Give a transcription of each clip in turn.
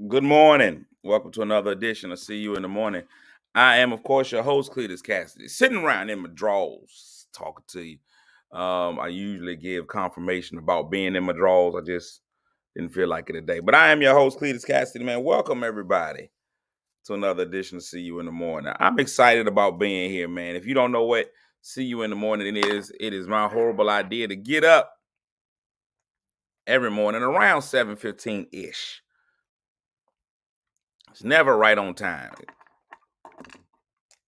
Good morning. Welcome to another edition of See You in the Morning. I am, of course, your host, Cletus Cassidy, sitting around in my drawers talking to you. I usually give confirmation about being in my drawers. I just didn't feel like it today. But I am your host, Cletus Cassidy, man. Welcome, everybody, to another edition of See You in the Morning. I'm excited about being here, man. If you don't know what See You in the Morning is, it is my horrible idea to get up every morning around 7:15-ish. It's never right on time.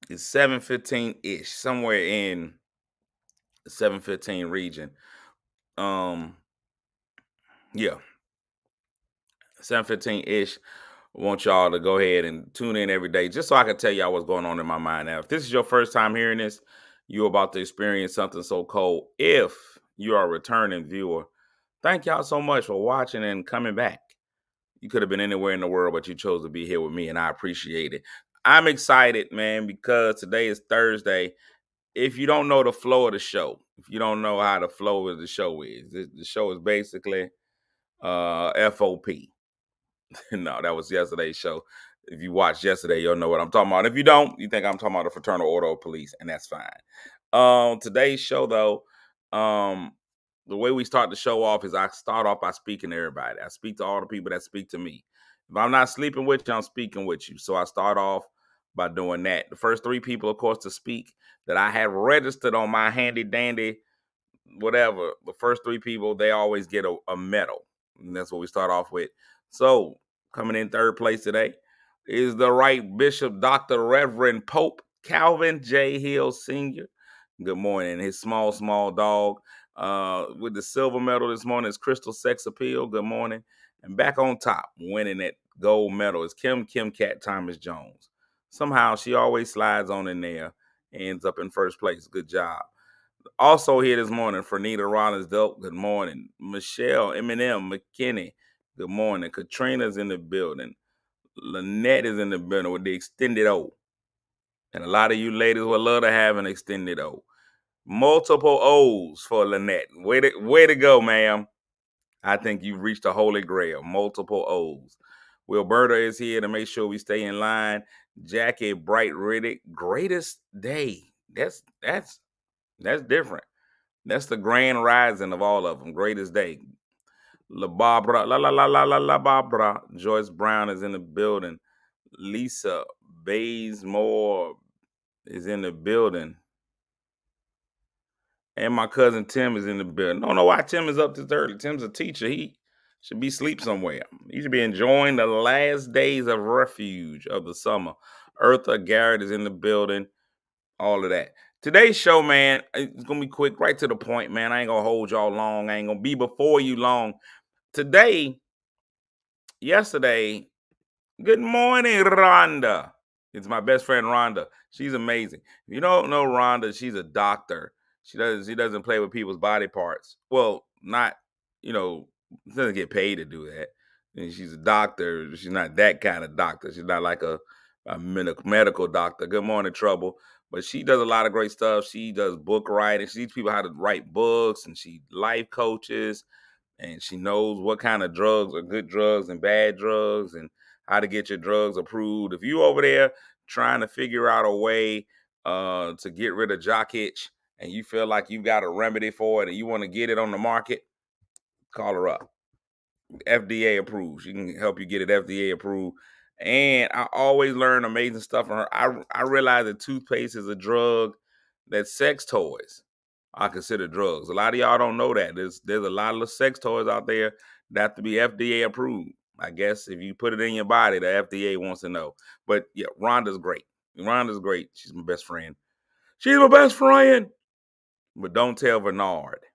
It's 7:15-ish, somewhere in the 7:15 region. Um, yeah, 7:15-ish. Want y'all to go ahead and tune in every day just so I can tell y'all what's going on in my mind. Now, if this is your first time hearing this, you're about to experience something so cold. If you are a returning viewer, thank y'all so much for watching and coming back. You could have been anywhere in the world, but you chose to be here with me, and I appreciate it. I'm excited, man, because today is Thursday. If you don't know the flow of the show, if you don't know how the flow of the show is, the show is basically FOP. No, that was yesterday's show. If you watched yesterday, you'll know what I'm talking about. If you don't, you think I'm talking about the Fraternal Order of Police, and that's fine. Today's show, though, the way we start the show off is I start off by speaking to everybody. I speak to all the people that speak to me. If I'm not sleeping with you, I'm speaking with you. So I start off by doing that. The first three people, of course, to speak that I have registered on my handy dandy, whatever, the first three people, they always get a medal. And that's what we start off with. So coming in third place today is the Right Bishop Dr. Reverend Pope Calvin J. Hill Sr. Good morning. His small dog with the silver medal this morning is Crystal Sex Appeal. Good morning. And back on top, winning that gold medal is Kim Cat Thomas Jones. Somehow she always slides on in there, ends up in first place. Good job. Also here this morning, Fernita Rollins Dope. Good morning. Michelle Eminem McKinney. Good morning. Katrina's in the building. Lynette is in the building with the extended O. And a lot of you ladies would love to have an extended O. Multiple O's for Lynette. Way to go, ma'am. I think you've reached the holy grail. Multiple O's. Wilberta is here to make sure we stay in line. Jackie Bright Riddick, greatest day. That's different. That's the grand rising of all of them. Greatest day. La Barbara, la Barbara. Joyce Brown is in the building. Lisa Bazemore is in the building. And my cousin Tim is in the building. I don't know why Tim is up this early. Tim's a teacher. He should be asleep somewhere. He should be enjoying the last days of refuge of the summer. Eartha Garrett is in the building. All of that. Today's show, man, it's going to be quick, right to the point, man. I ain't going to hold y'all long. I ain't going to be before you long. Yesterday, good morning, Rhonda. It's my best friend, Rhonda. She's amazing. If you don't know Rhonda, she's a doctor. She doesn't play with people's body parts. Well, not, she doesn't get paid to do that. And she's a doctor. She's not that kind of doctor. She's not like a medical doctor. Good morning, Trouble. But she does a lot of great stuff. She does book writing. She teaches people how to write books, and she life coaches, and she knows what kind of drugs are good drugs and bad drugs, and how to get your drugs approved. If you over there trying to figure out a way to get rid of jock itch, and you feel like you got a remedy for it and you want to get it on the market, call her up. FDA approved. She can help you get it FDA approved. And I always learn amazing stuff from her. I realize that toothpaste is a drug, that sex toys I consider drugs. A lot of y'all don't know that. There's a lot of sex toys out there that have to be FDA approved. I guess if you put it in your body, the FDA wants to know. But yeah, Rhonda's great. Rhonda's great. She's my best friend. She's my best friend. But don't tell Bernard,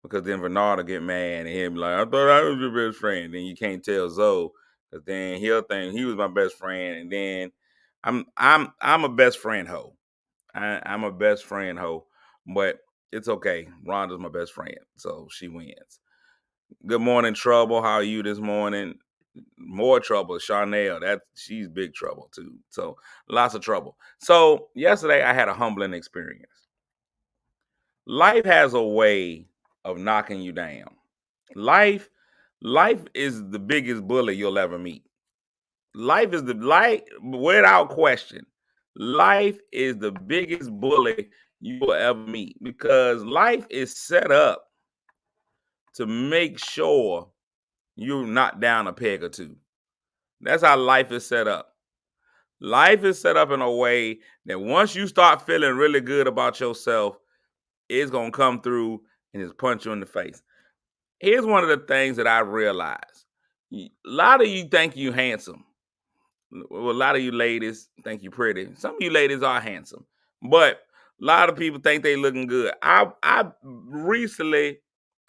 because then Bernard will get mad and he'll be like, I thought I was your best friend. Then you can't tell Zoe, because then he'll think he was my best friend. And then I'm a best friend hoe. I'm a best friend hoe. But it's okay. Rhonda's my best friend, so she wins. Good morning, Trouble. How are you this morning? More trouble, Charnel. She's big trouble too. So lots of trouble. So yesterday I had a humbling experience. Life has a way of knocking you down. Life is the biggest bully you'll ever meet. Life is the life without question. Life is the biggest bully you will ever meet because life is set up to make sure you knock down a peg or two. That's how life is set up. Life is set up in a way that once you start feeling really good about yourself, it's gonna come through and just punch you in the face. Here's one of the things that I realized. A lot of you think you handsome. Well, a lot of you ladies think you pretty. Some of you ladies are handsome, but a lot of people think they looking good. I recently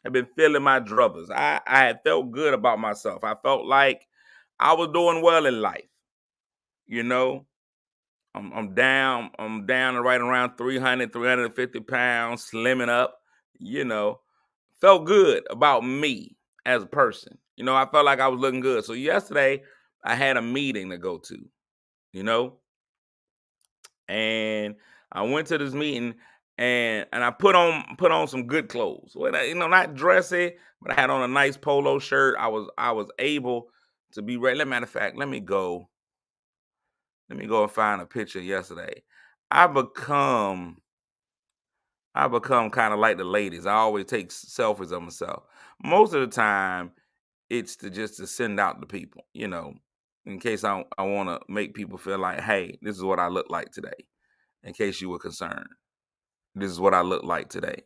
have been feeling my druthers. I had felt good about myself. I felt like I was doing well in life. You know, I'm down. I'm down to right around 300, 350 pounds, slimming up. You know, felt good about me as a person. I felt like I was looking good. So yesterday I had a meeting to go to. You know, and I went to this meeting and I put on some good clothes. Well, not dressy, but I had on a nice polo shirt. I was able to be ready. Matter of fact, let me go and find a picture yesterday. I become I become kind of like the ladies. I always take selfies of myself. Most of the time, it's to send out to people, in case I want to make people feel like, hey, this is what I look like today. In case you were concerned, this is what I look like today.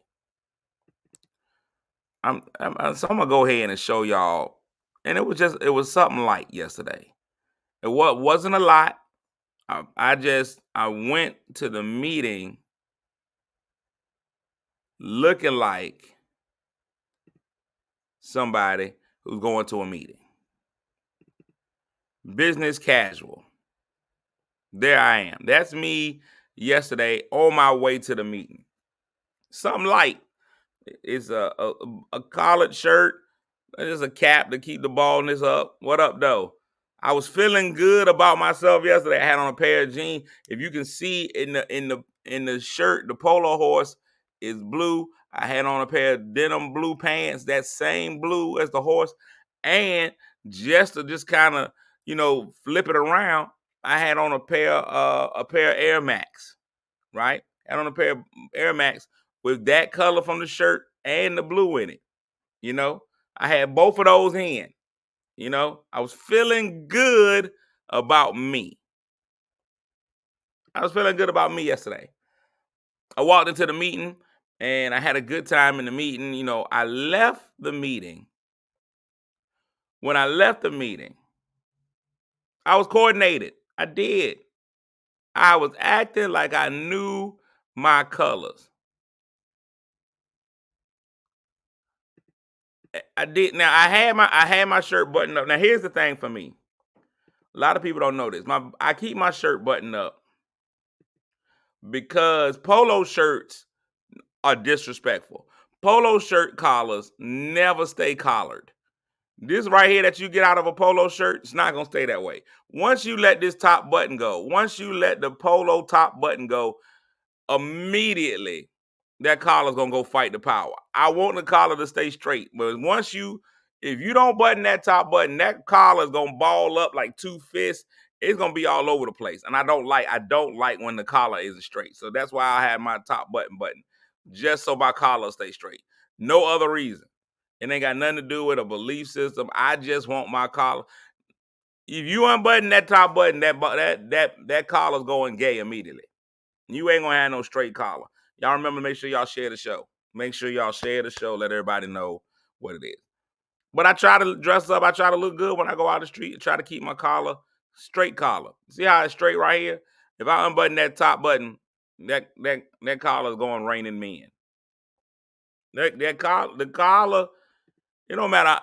So I'm gonna go ahead and show y'all, and it was something like yesterday. Wasn't a lot. I went to the meeting looking like somebody who's going to a meeting. Business casual. There I am. That's me yesterday on my way to the meeting. Something light. It's a collared shirt. There's a cap to keep the baldness up. What up, though? I was feeling good about myself yesterday. I had on a pair of jeans. If you can see in the shirt, the polo horse is blue. I had on a pair of denim blue pants, that same blue as the horse. And just to just kind of, flip it around, I had on a pair of Air Max, right? Had on a pair of Air Max with that color from the shirt and the blue in it. You know, I had both of those in. I was feeling good about me. I was feeling good about me yesterday. I walked into the meeting and I had a good time in the meeting. I left the meeting. When I left the meeting, I was coordinated. I did. I was acting like I knew my colors. I did. Now I had my shirt buttoned up. Now here's the thing for me. A lot of people don't know this. I keep my shirt buttoned up because polo shirts are disrespectful. Polo shirt collars never stay collared. This right here that you get out of a polo shirt, it's not gonna stay that way. Once you let this top button go, once you let the polo top button go, immediately that collar's gonna go fight the power. I want the collar to stay straight, but if you don't button that top button, that collar's gonna ball up like two fists. It's gonna be all over the place, and I don't like when the collar isn't straight. So that's why I have my top button, just so my collar stay straight. No other reason. It ain't got nothing to do with a belief system. I just want my collar. If you unbutton that top button, that collar's going gay immediately. You ain't gonna have no straight collar. Y'all remember, make sure y'all share the show. Make sure y'all share the show. Let everybody know what it is. But I try to dress up. I try to look good when I go out the street. I try to keep my collar straight collar. See how it's straight right here? If I unbutton that top button, that collar is going raining men. The collar, it don't matter.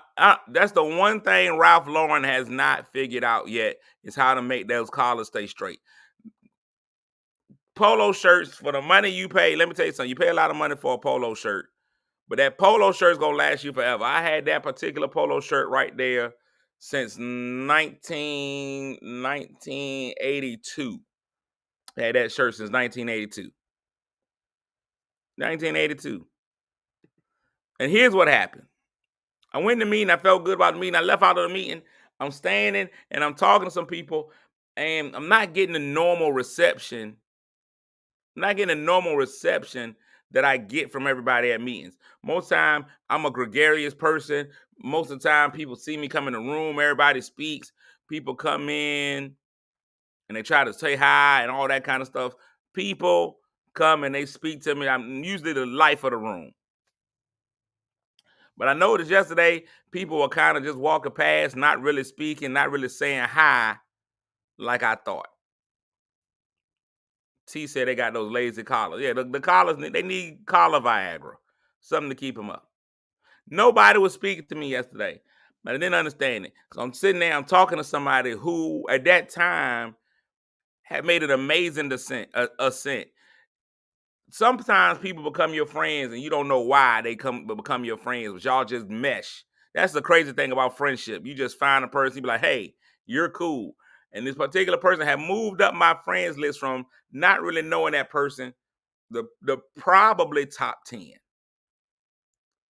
That's the one thing Ralph Lauren has not figured out yet is how to make those collars stay straight. Polo shirts, for the money you pay, let me tell you something. You pay a lot of money for a polo shirt, but that polo shirt is gonna last you forever. I had that particular polo shirt right there since 1982. I had that shirt since 1982. 1982. And here's what happened. I went to the meeting. I felt good about the meeting. I left out of the meeting. I'm standing and I'm talking to some people, and I'm not getting the normal reception. I'm not getting a normal reception that I get from everybody at meetings. Most time, I'm a gregarious person. Most of the time, people see me come in the room, everybody speaks. People come in and they try to say hi and all that kind of stuff. People come and they speak to me. I'm usually the life of the room. But I noticed yesterday, people were kind of just walking past, not really speaking, not really saying hi like I thought. T said they got those lazy collars. Yeah, the collars, they need collar Viagra, something to keep them up. Nobody was speaking to me yesterday, but I didn't understand it. So I'm sitting there, I'm talking to somebody who at that time had made an amazing ascent. Sometimes people become your friends and you don't know why they become your friends, but y'all just mesh. That's the crazy thing about friendship. You just find a person, you be like, hey, you're cool. And this particular person had moved up my friends list from not really knowing that person, the probably top 10.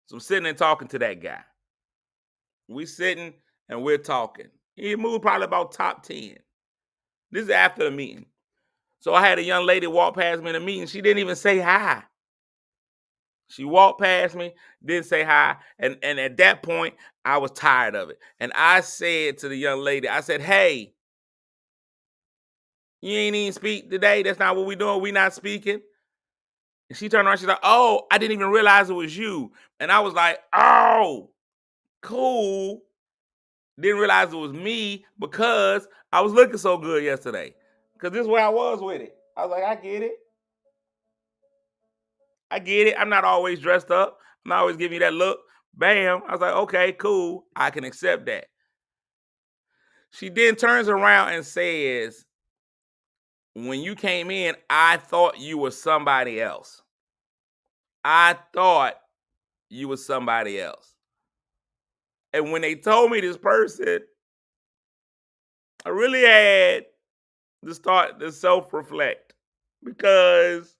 So I'm sitting and talking to that guy. We sitting and we're talking. He moved probably about top 10. This is after the meeting. So I had a young lady walk past me in the meeting. She didn't even say hi. She walked past me, didn't say hi. And at that point, I was tired of it. And I said to the young lady, I said, hey, you ain't even speak today. That's not what we doing. We not speaking. And she turned around. She's like, oh, I didn't even realize it was you. And I was like, oh, cool. Didn't realize it was me because I was looking so good yesterday. Because this is where I was with it. I was like, I get it. I get it. I'm not always dressed up. I'm not always giving you that look. Bam. I was like, okay, cool. I can accept that. She then turns around and says, when you came in, I thought you were somebody else. I thought you were somebody else. And when they told me this person, I really had to start to self-reflect because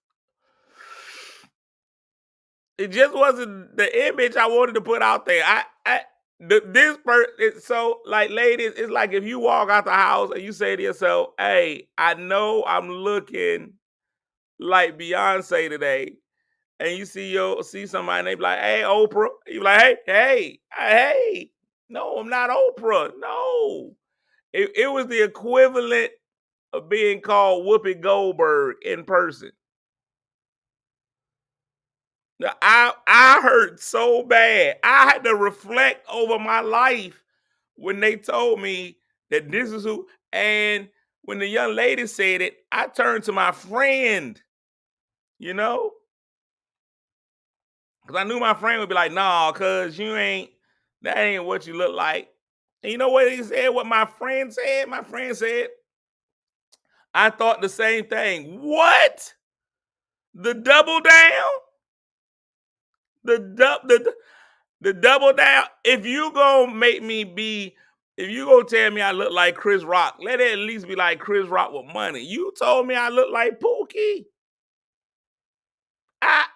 it just wasn't the image I wanted to put out there. This person, so like, ladies, it's like if you walk out the house and you say to yourself, hey, I know I'm looking like Beyonce today, and you see somebody and they be like, hey, Oprah. You be like, hey. No, I'm not Oprah. No. It was the equivalent of being called Whoopi Goldberg in person. Now, I hurt so bad. I had to reflect over my life when they told me that this is who. And when the young lady said it, I turned to my friend, you know, because I knew my friend would be like, nah, cuz that ain't what you look like. And you know what he said? What my friend said? My friend said, I thought the same thing. What? The double down? The double down. If you gonna tell me I look like Chris Rock, let it at least be like Chris Rock with money. You told me I look like Pookie. I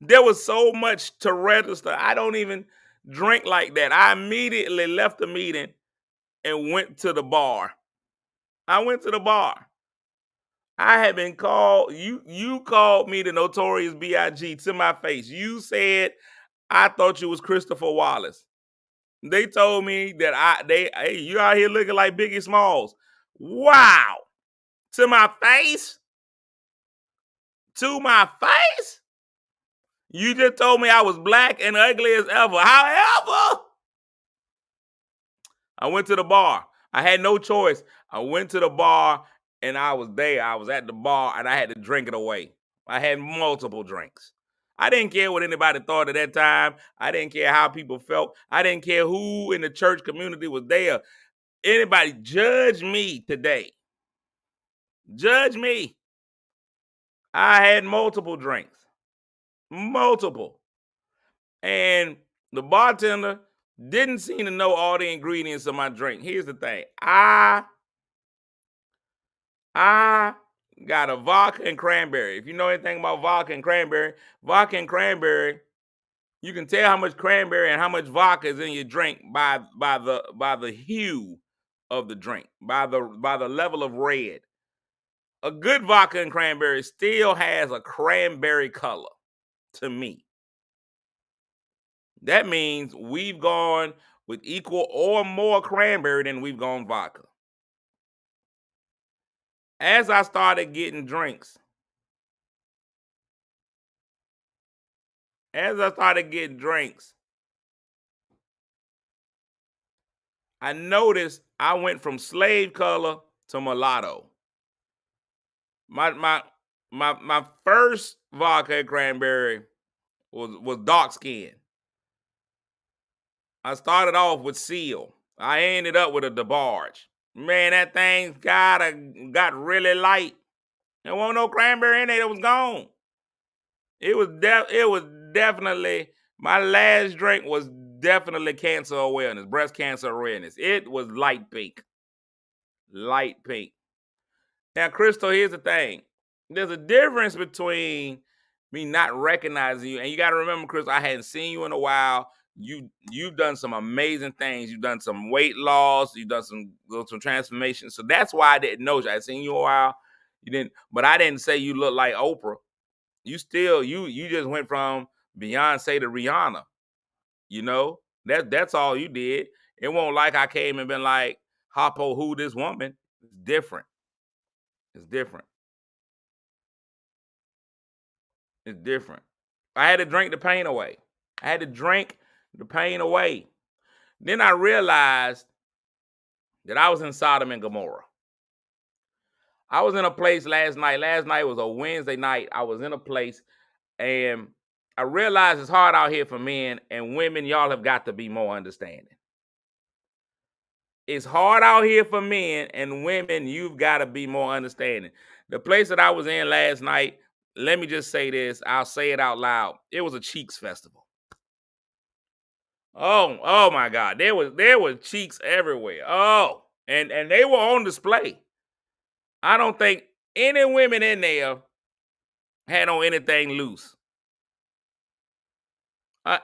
There was so much to register. I don't even drink like that. I immediately left the meeting and went to the bar. I went to the bar. I had been called. You called me the Notorious B.I.G. to my face. You said I thought you was Christopher Wallace. They told me that hey, you out here looking like Biggie Smalls. Wow. To my face? To my face? You just told me I was black and ugly as ever. However, I went to the bar. I had no choice. I went to the bar and I was there. I was at the bar and I had to drink it away. I had multiple drinks. I didn't care what anybody thought at that time. I didn't care how people felt. I didn't care who in the church community was there. Anybody judge me today. Judge me. I had multiple drinks. Multiple. And the bartender didn't seem to know all the ingredients of my drink. Here's the thing. I got a vodka and cranberry. If you know anything about vodka and cranberry You can tell how much cranberry and how much vodka is in your drink by the hue of the drink, by the level of red. A good vodka and cranberry still has a cranberry color to me. That means we've gone with equal or more cranberry than we've gone vodka. As I started getting drinks, as I started getting drinks, I noticed I went from slave color to mulatto. My first vodka and cranberry was dark skin. I started off with Seal. I ended up with a DeBarge. Man, that thing got really light. There wasn't no cranberry in it. It was gone. It was definitely my last drink was definitely cancer awareness, breast cancer awareness. It was light pink. Light pink. Now, Crystal, here's the thing. There's a difference between me not recognizing you, and you got to remember, Crystal, I hadn't seen you in a while. You've done some amazing things. You've done some weight loss. You've done some transformation. So that's why I didn't know you. I had seen you a while. You didn't, but I didn't say you look like Oprah. You just went from Beyonce to Rihanna. That's all you did. It won't like I came and been like, Hoppo, who this woman? It's different. It's different. It's different. I had to drink the pain away. I had to drink the pain away. Then I realized that I was in Sodom and Gomorrah. I was in a place last night. Last night was a Wednesday night. I was in a place and I realized it's hard out here for men and women. Y'all have got to be more understanding. It's hard out here for men and women. You've got to be more understanding. The place that I was in last night, let me just say this. I'll say it out loud. It was a Cheeks festival. Oh my God. There was cheeks everywhere. Oh, and they were on display. I don't think any women in there had on anything loose.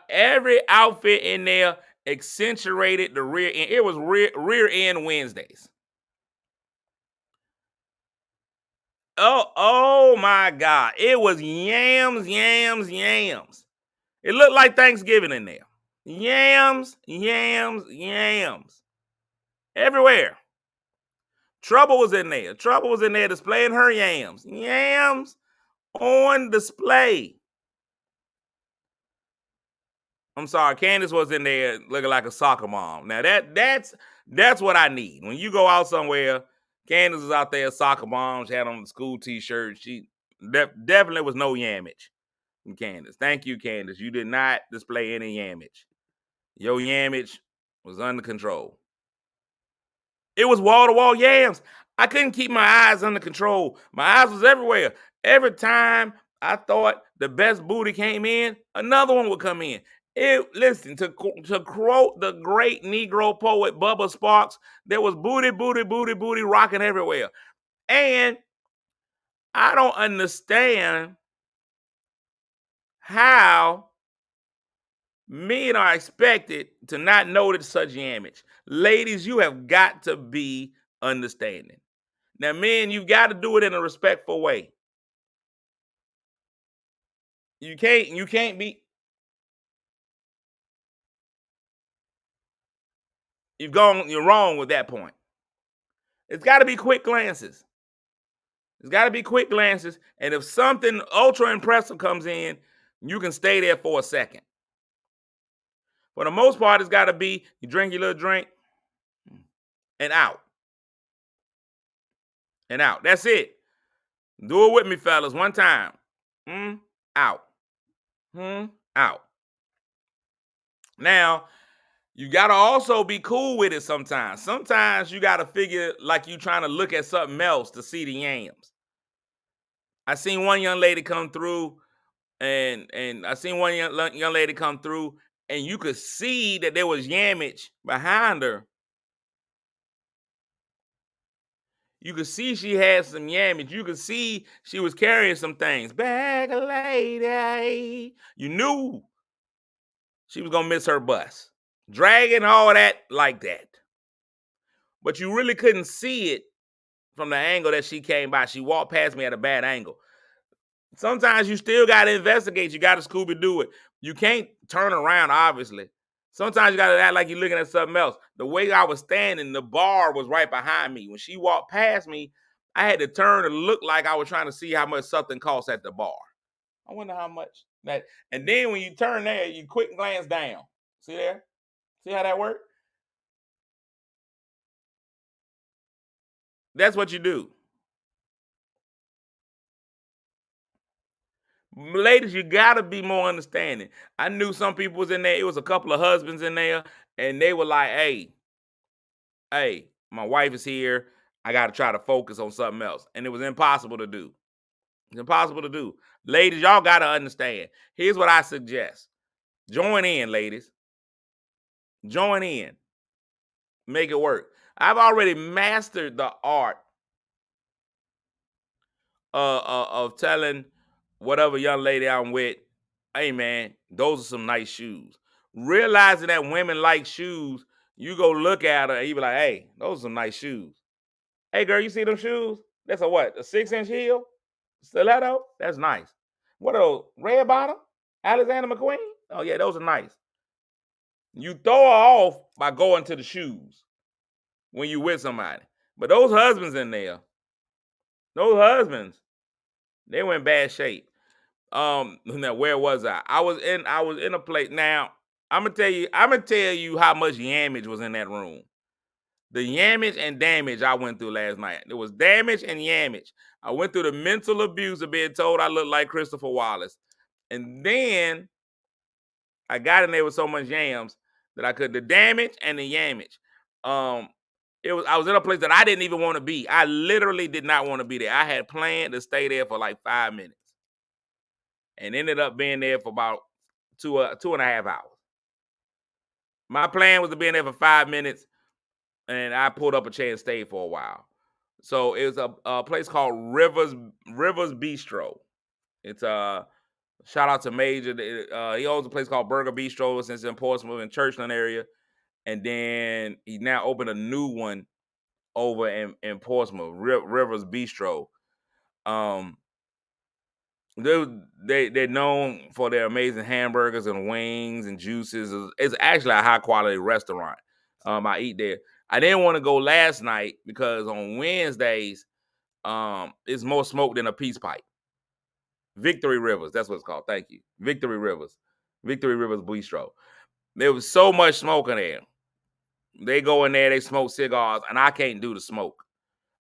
Every outfit in there accentuated the rear end. It was rear end Wednesdays. Oh my God. It was yams, yams, yams. It looked like Thanksgiving in there. Yams, yams, yams. Everywhere. Trouble was in there. Trouble was in there displaying her yams. Yams on display. I'm sorry, Candace was in there looking like a soccer mom. Now that's what I need. When you go out somewhere, Candace was out there, a soccer mom. She had on the school t-shirt. She definitely was no yamage from Candace. Thank you, Candace. You did not display any yamage. Your yamage was under control. It was wall-to-wall yams. I couldn't keep my eyes under control. My eyes was everywhere. Every time I thought the best booty came in, another one would come in. Listen, to quote the great Negro poet Bubba Sparks, there was booty, booty, booty, booty rocking everywhere. And I don't understand how men are expected to not notice such yamage. Ladies, you have got to be understanding. Now, men, you've got to do it in a respectful way. You can't be. You're wrong with that point. It's got to be quick glances. It's got to be quick glances. And if something ultra impressive comes in, you can stay there for a second. For the most part, it's got to be you drink your little drink and out. And out. That's it. Do it with me, fellas. One time. Out. Out. Now, you got to also be cool with it sometimes. Sometimes you got to figure like you trying to look at something else to see the yams. I seen one young lady come through and I seen one young lady come through and you could see that there was yamage behind her. You could see she had some yamage. You could see she was carrying some things. Bag a lady. You knew She was gonna miss her bus. Dragging all that like that. But you really couldn't see it from the angle that she came by. She walked past me at a bad angle. Sometimes you still got to investigate. You got to Scooby-Doo it. You can't turn around, obviously. Sometimes you got to act like you're looking at something else. The way I was standing, the bar was right behind me. When she walked past me, I had to turn and look like I was trying to see how much something costs at the bar. I wonder how much that. And then when you turn there, you quick glance down. See there? See how that worked? That's what you do. Ladies, you gotta be more understanding. I knew some people was in there. It was a couple of husbands in there, and they were like, hey, my wife is here. I gotta try to focus on something else. And it was impossible to do. It's impossible to do. Ladies, y'all gotta understand. Here's what I suggest. Join in, ladies. Join in. Make it work. I've already mastered the art of telling whatever young lady I'm with, hey man, those are some nice shoes. Realizing that women like shoes, you go look at her and you be like, hey, those are some nice shoes. Hey girl, you see them shoes? That's a what? A 6-inch heel? Stiletto? That's nice. What are those? Red bottom? Alexander McQueen? Oh yeah, those are nice. You throw her off by going to the shoes when you with somebody. But those husbands in there, those husbands, they were in bad shape. Now where was I? I was in a place. Now I'm gonna tell you how much yamage was in that room. The yamage and damage I went through last night. There was damage and yamage. I went through the mental abuse of being told I looked like Christopher Wallace. And then I got in there with so much yams that I could the damage and the yamage. I was in a place that I didn't even want to be. I literally did not want to be there. I had planned to stay there for like 5 minutes. And ended up being there for about 2.5 hours. My plan was to be in there for 5 minutes, and I pulled up a chair and stayed for a while. So it was a place called Rivers Bistro. It's a shout out to Major. He owns a place called Burger Bistro since in Portsmouth and Churchland area, and then he now opened a new one over in Portsmouth, Rivers Bistro. They're known for their amazing hamburgers and wings and juices. It's actually a high quality restaurant. I eat there. I didn't want to go last night because on Wednesdays, it's more smoke than a peace pipe. Victory Rivers, that's what it's called. Thank you, Victory Rivers Bistro. There was so much smoke in there. They go in there, they smoke cigars, and I can't do the smoke.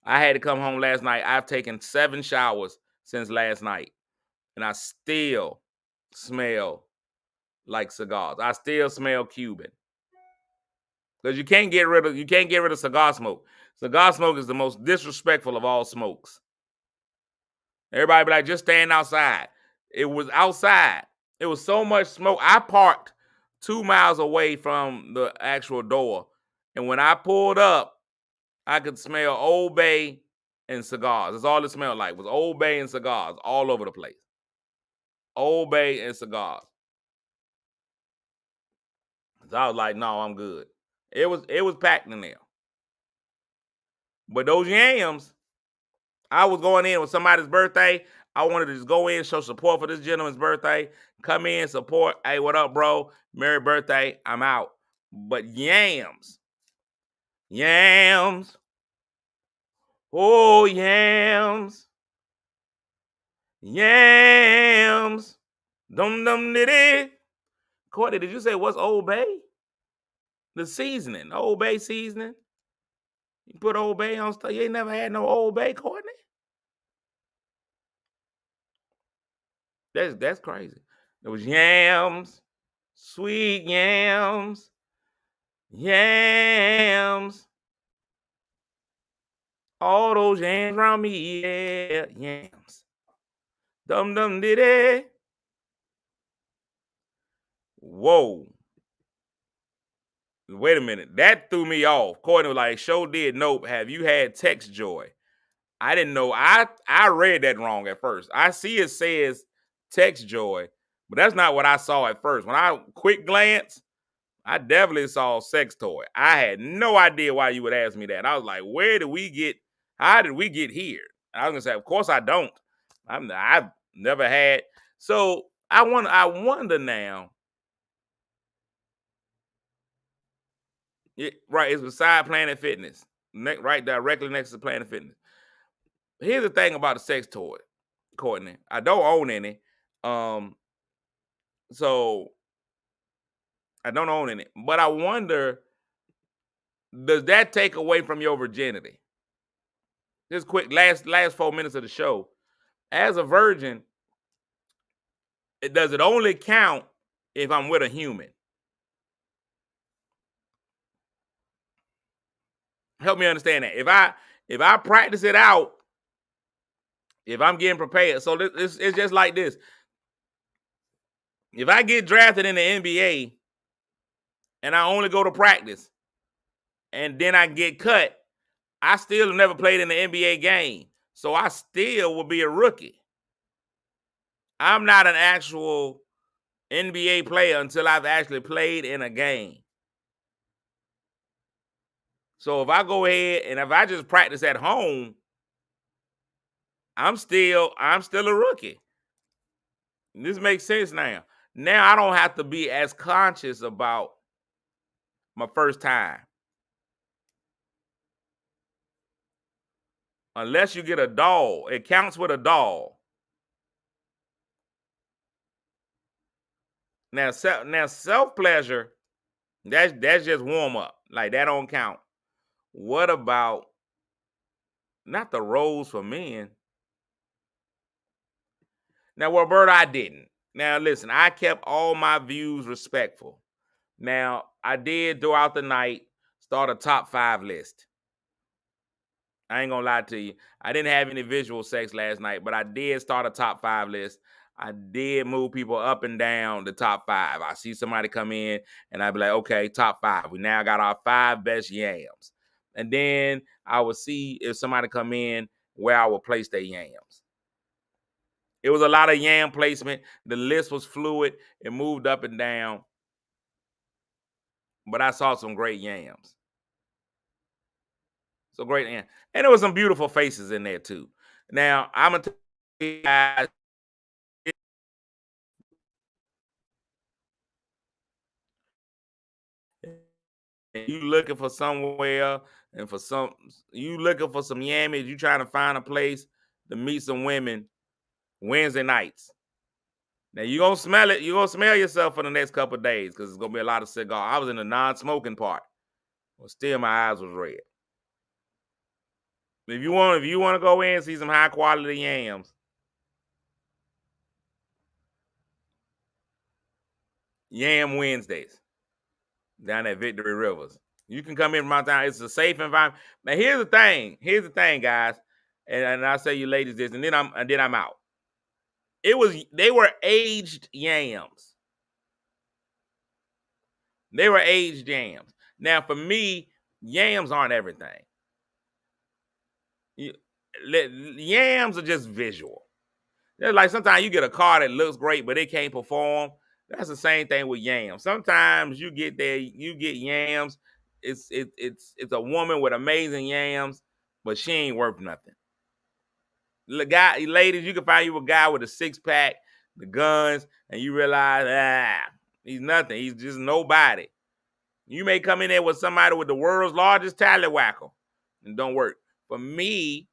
I had to come home last night. I've taken 7 showers since last night. And I still smell like cigars. I still smell Cuban. Because you can't get rid of cigar smoke. Cigar smoke is the most disrespectful of all smokes. Everybody be like, just stand outside. It was outside. It was so much smoke. I parked 2 miles away from the actual door. And when I pulled up, I could smell Old Bay and cigars. That's all it smelled like was Old Bay and cigars all over the place. Old Bay and cigars. So I was like, no, I'm good. It was packed in there. But those yams, I was going in with somebody's birthday. I wanted to just go in, show support for this gentleman's birthday. Come in, support. Hey, what up, bro? Merry birthday. I'm out. But yams. Oh, yams. Dum dum diddy. Courtney, did you say what's Old Bay? The seasoning, Old Bay seasoning. You put Old Bay on stuff. You ain't never had no Old Bay, Courtney. That's crazy. It was yams, sweet yams. All those yams around me, yeah, yams. Dum dum diddy. Whoa. Wait a minute. That threw me off. Courtney was like, show did. Nope. Have you had text joy? I didn't know. I read that wrong at first. I see it says text joy, But that's not what I saw at first. When I quick glance, I definitely saw a sex toy. I had no idea why you would ask me that. I was like, how did we get here? I was gonna say, of course I don't. I've never had. So I wonder now. Right, it's beside Planet Fitness, right directly next to Planet Fitness. Here's the thing about the sex toy, Courtney. I don't own any. Um, so I don't own any. But I wonder, does that take away from your virginity? Just quick, last 4 minutes of the show. As a virgin, does it only count if I'm with a human? Help me understand that. If I practice it out, if I'm getting prepared, so it's just like this. If I get drafted in the NBA and I only go to practice and then I get cut, I still have never played in the NBA game. So I still will be a rookie. I'm not an actual NBA player until I've actually played in a game. So if I go ahead and if I just practice at home, I'm still a rookie. This makes sense now. Now I don't have to be as conscious about my first time. Unless you get a doll, it counts with a doll. Now self pleasure, that's just warm up. Like that don't count. What about not the roles for men? Now, Roberta, I didn't. Now, listen, I kept all my views respectful. Now, I did throughout the night start a top 5 list. I ain't gonna lie to you. I didn't have any visual sex last night, but I did start a top 5 list. I did move people up and down the top 5. I see somebody come in and I'd be like, okay, top 5. We now got our 5 best yams. And then I would see if somebody come in where I would place their yams. It was a lot of yam placement. The list was fluid. It moved up and down. But I saw some great yams. So great yams. And there was some beautiful faces in there too. Now, I'm going to tell you guys, you looking for somewhere and you looking for some yammies, you trying to find a place to meet some women Wednesday nights. Now you're gonna smell it. You're gonna smell yourself for the next couple of days because it's gonna be a lot of cigar. I was in the non-smoking part. Well, still my eyes was red. If you want to go in and see some high quality yams, Yam Wednesdays down at Victory Rivers. You can come in from my town. It's a safe environment. Now here's the thing. Here's the thing, guys. And I'll say you ladies this, and then I'm out. They were aged yams. They were aged yams. Now for me, yams aren't everything. Yams are just visual. They're like sometimes you get a car that looks great, but it can't perform. That's the same thing with yams. Sometimes you get yams. It's a woman with amazing yams, but she ain't worth nothing. Ladies, you can find you a guy with a 6-pack, the guns, and you realize he's nothing. He's just nobody. You may come in there with somebody with the world's largest tallywhacker and don't work. For me,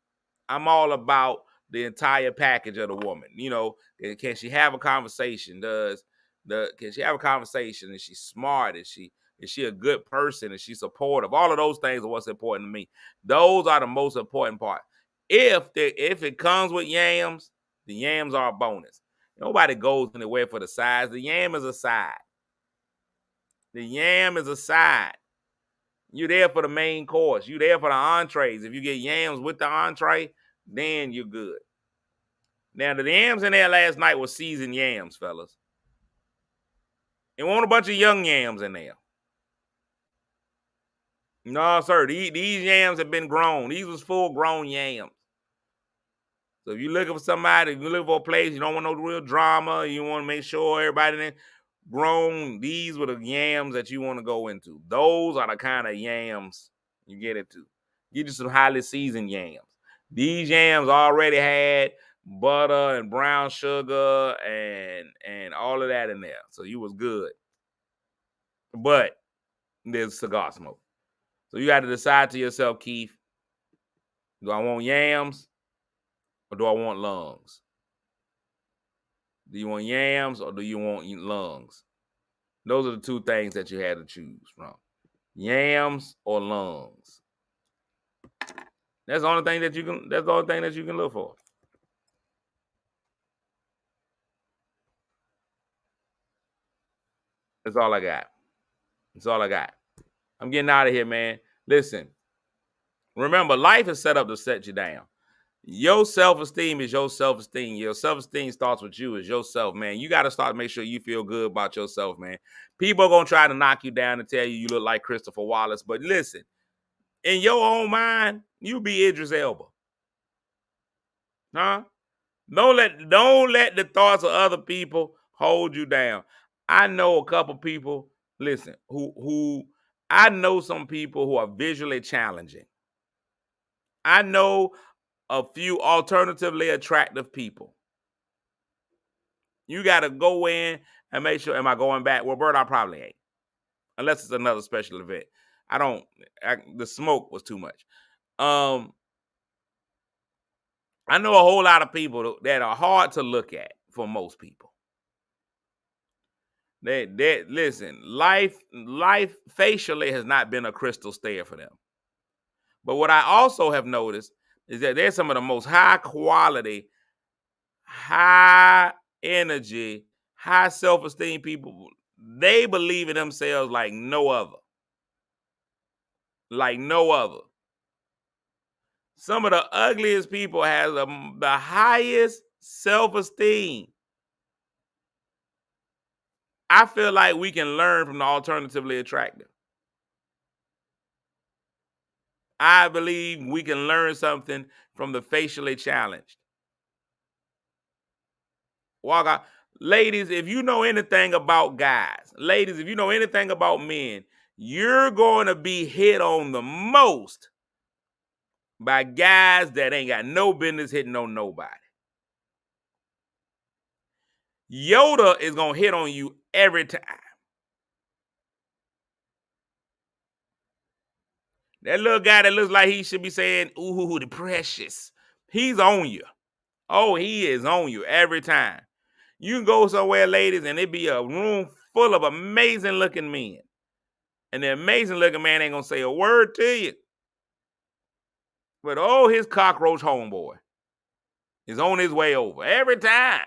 I'm all about the entire package of the woman. You know, can she have a conversation? Can she have a conversation? Is she smart? Is she a good person? Is she supportive? All of those things are what's important to me. Those are the most important part. If it comes with yams, the yams are a bonus. Nobody goes anywhere for the size. The yam is a side. The yam is a side. You're there for the main course. You're there for the entrees. If you get yams with the entree, then you're good. Now, the yams in there last night were seasoned yams, fellas. It wasn't a bunch of young yams in there. No, sir. These yams have been grown. These was full-grown yams. So if you're looking for somebody, if you're looking for a place, you don't want no real drama, you want to make sure everybody there grown, these were the yams that you want to go into. Those are the kind of yams you get into. Get you some highly seasoned yams. These yams already had butter and brown sugar and all of that in there. So you was good. But there's cigar smoke. So you got to decide to yourself, Keith, do I want yams or do I want lungs? Do you want yams or do you want lungs? Those are the two things that you had to choose from. Yams or lungs. That's the only thing that you can look for. That's all I got. That's all I got. I'm getting out of here, man. Listen, remember, life is set up to set you down. Your self-esteem is your self-esteem. Your self-esteem starts with you as yourself, man. You got to start to make sure you feel good about yourself, man. People are going to try to knock you down and tell you look like Christopher Wallace. But listen, in your own mind, you be Idris Elba. Huh? Don't let the thoughts of other people hold you down. I know a couple people, listen, who I know some people who are visually challenging. I know a few alternatively attractive people. You got to go in and make sure, am I going back? Well, Bert, I probably ain't. Unless it's another special event. The smoke was too much. I know a whole lot of people that are hard to look at for most people. Listen, life facially has not been a crystal stair for them. But what I also have noticed is that there's some of the most high quality, high energy, high self-esteem people. They believe in themselves like no other. Like no other. Some of the ugliest people have the highest self-esteem. I feel like we can learn from the alternatively attractive. I believe we can learn something from the facially challenged. Walk out. Ladies, if you know anything about guys, ladies, if you know anything about men, you're going to be hit on the most by guys that ain't got no business hitting on nobody. Yoda is going to hit on you every time. That little guy that looks like he should be saying, ooh, the precious. He's on you. Oh, he is on you every time. You can go somewhere, ladies, and it be a room full of amazing looking men. And the amazing looking man ain't going to say a word to you. But oh, his cockroach homeboy is on his way over every time.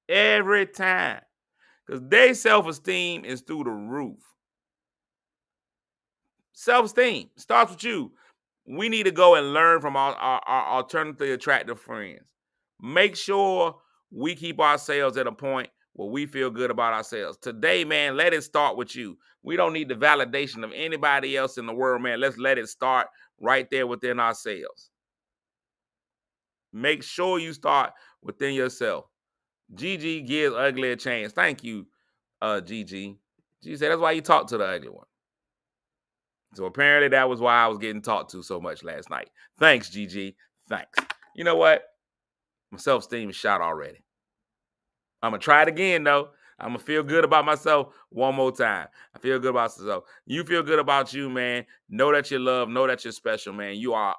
Every time. Because their self-esteem is through the roof. Self-esteem starts with you. We need to go and learn from our alternatively attractive friends. Make sure we keep ourselves at a point where we feel good about ourselves. Today, man, let it start with you. We don't need the validation of anybody else in the world, man. Let's let it start right there within ourselves. Make sure you start within yourself. Gigi gives ugly a chance. Thank you, Gigi. Gigi said that's why you talk to the ugly one. So apparently that was why I was getting talked to so much last night. Thanks, Gigi. Thanks. You know what? My self-esteem is shot already. I'm going to try it again, though. I'm going to feel good about myself one more time. I feel good about myself. You feel good about you, man. Know that you're loved. Know that you're special, man. You are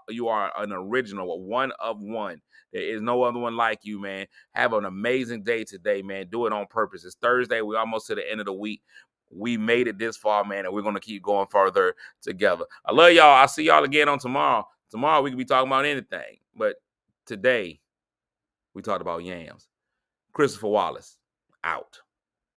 an original, a one of one. There is no other one like you, man. Have an amazing day today, man. Do it on purpose. It's Thursday. We're almost to the end of the week. We made it this far, man, and we're going to keep going further together. I love y'all. I'll see y'all again on tomorrow. Tomorrow we could be talking about anything, but today we talked about yams. Christopher Wallace, out.